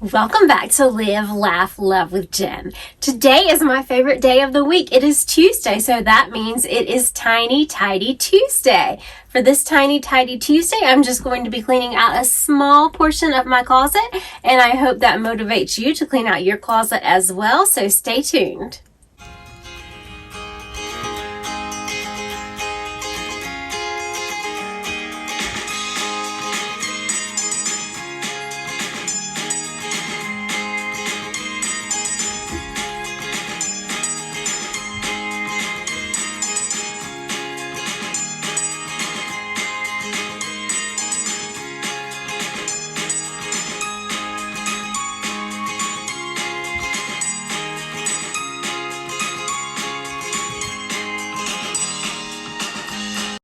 Welcome back to Live, Laugh, Love with Jen. Today is my favorite day of the week. It is Tuesday, so that means it is Tiny Tidy Tuesday. For this Tiny Tidy Tuesday, I'm just going to be cleaning out a small portion of my closet, and I hope that motivates you to clean out your closet as well, so stay tuned.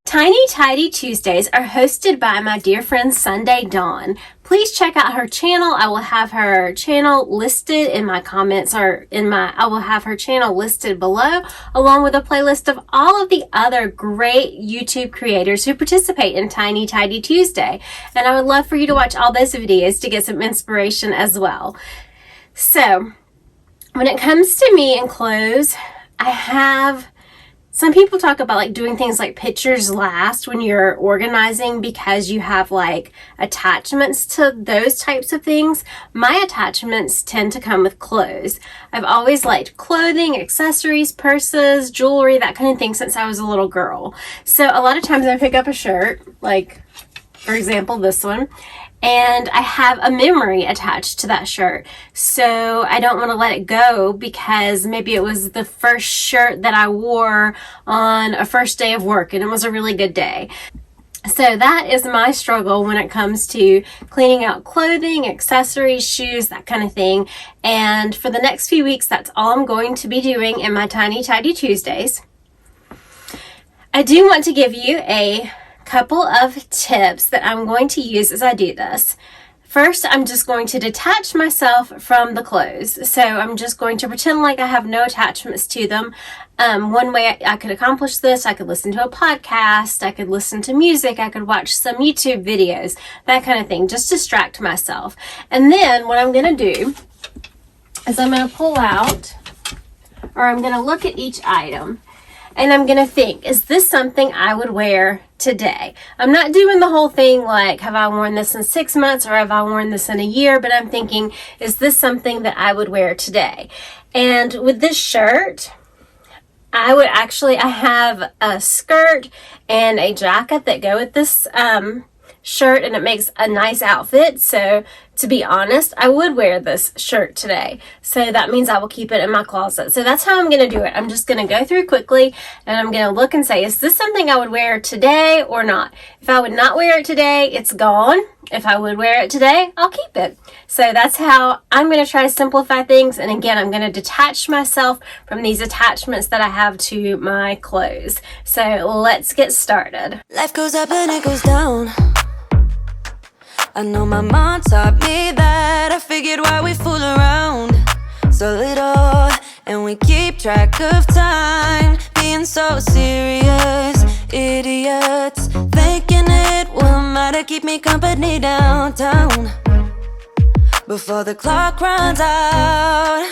Tiny Tidy Tuesdays are hosted by my dear friend Sunday Dawn. Please check out her channel. I will have her channel listed in my comments I will have her channel listed below, along with a playlist of all of the other great YouTube creators who participate in Tiny Tidy Tuesday. And I would love for you to watch all those videos to get some inspiration as well. So, when it comes to me and clothes, some people talk about like doing things like pictures last when you're organizing because you have like attachments to those types of things. My attachments tend to come with clothes. I've always liked clothing, accessories, purses, jewelry, that kind of thing since I was a little girl. So a lot of times I pick up a shirt, like for example this one, and I have a memory attached to that shirt. So I don't want to let it go because maybe it was the first shirt that I wore on a first day of work and it was a really good day. So that is my struggle when it comes to cleaning out clothing, accessories, shoes, that kind of thing. And for the next few weeks, that's all I'm going to be doing in my Tiny Tidy Tuesdays. I do want to give you a couple of tips that I'm going to use as I do this. First, I'm just going to detach myself from the clothes. So I'm just going to pretend like I have no attachments to them. One way I could accomplish this, I could listen to a podcast, I could listen to music, I could watch some YouTube videos, that kind of thing. Just distract myself. And then what I'm going to do is I'm going to pull out, or I'm going to look at each item. And I'm going to think, is this something I would wear today? I'm not doing the whole thing like, have I worn this in 6 months or have I worn this in a year? But I'm thinking, is this something that I would wear today? And with this shirt, I have a skirt and a jacket that go with this shirt, and it makes a nice outfit. So to be honest, I would wear this shirt today. So that means I will keep it in my closet. So that's how I'm going to do it. I'm just going to go through quickly and I'm going to look and say, is this something I would wear today or not? If I would not wear it today, it's gone. If I would wear it today, I'll keep it. So that's how I'm going to try to simplify things. And again, I'm going to detach myself from these attachments that I have to my clothes. So let's get started. Life goes up and it goes down. I know my mom taught me that. I figured why we fool around so little, and we keep track of time, being so serious, idiots, thinking it will matter, keep me company downtown before the clock runs out.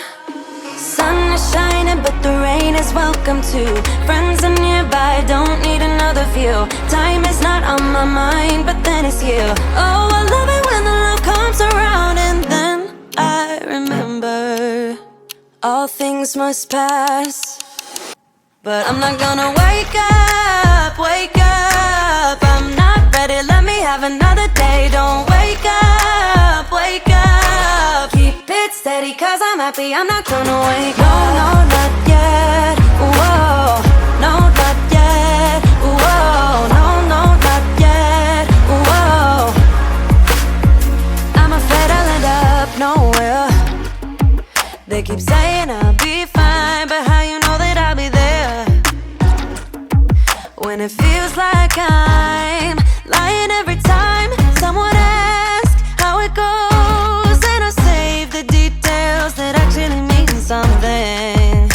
Sun is shining, but the rain is welcome too. Friends are nearby, don't need another view. Time is not on my mind, but then it's you. Oh, I love it when the love comes around, and then I remember all things must pass. But I'm not gonna wake up, wake up. I'm not ready, let me have another day. Don't wake up, wake up. Keep it steady, cause I'm happy, I'm not gonna wake up. No, not yet, whoa. No, not yet, whoa. No, not yet, whoa. I'm afraid I'll end up nowhere. They keep saying I'll be fine, but how you know that I'll be there when it feels like I'm lying every time someone asks how it goes, and I save the details that actually mean something.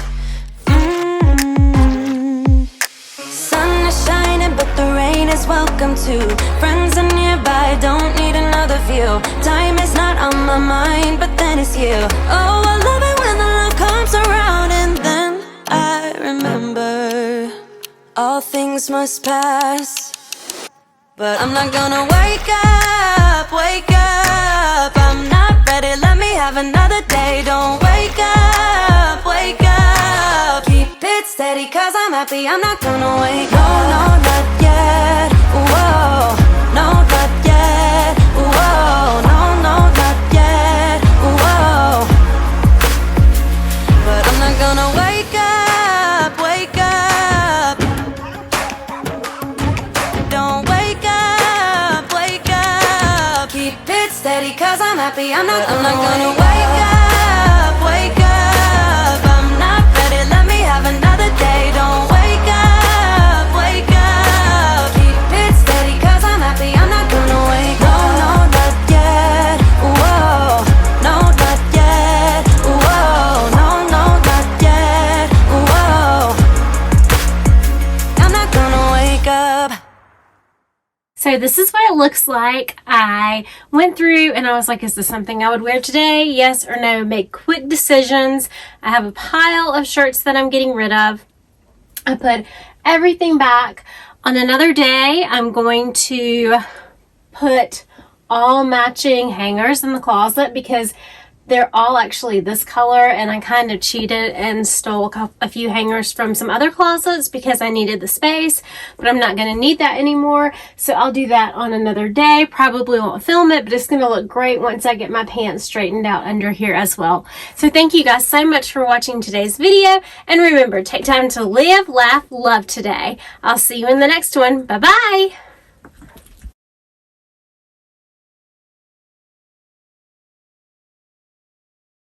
Sun is shining, but the rain is welcome too. Friends are nearby, don't need another view. Time is not on my mind, but then is you. Oh, I love it when the love comes around, and then I remember all things must pass. But I'm not gonna wake up, wake up. I'm not ready, let me have another day. Don't wake up, wake up. Keep it steady, cause I'm happy, I'm not gonna wake up. No, no, not yet, whoa. No, not yet, whoa. No, no, not yet, whoa. But I'm not gonna wake up, wake up. Don't wake up, wake up. Keep it steady, cause I'm happy, I'm not gonna wake up, wake up. I'm not ready, let me have another day. Don't wake up, wake up. Keep it steady, cause I'm happy, I'm not gonna wake up. No, no, not yet, whoa. No, not yet, whoa. No, no, not yet, whoa. I'm not gonna wake up. So this is what it looks like. I went through and I was like, is this something I would wear today? Yes or no? Make quick decisions. I have a pile of shirts that I'm getting rid of. I put everything back. On another day, I'm going to put all matching hangers in the closet because they're all actually this color, and I kind of cheated and stole a few hangers from some other closets because I needed the space, but I'm not going to need that anymore. So I'll do that on another day. Probably won't film it, but it's going to look great once I get my pants straightened out under here as well. So thank you guys so much for watching today's video, and remember, take time to live, laugh, love today. I'll see you in the next one. Bye-bye.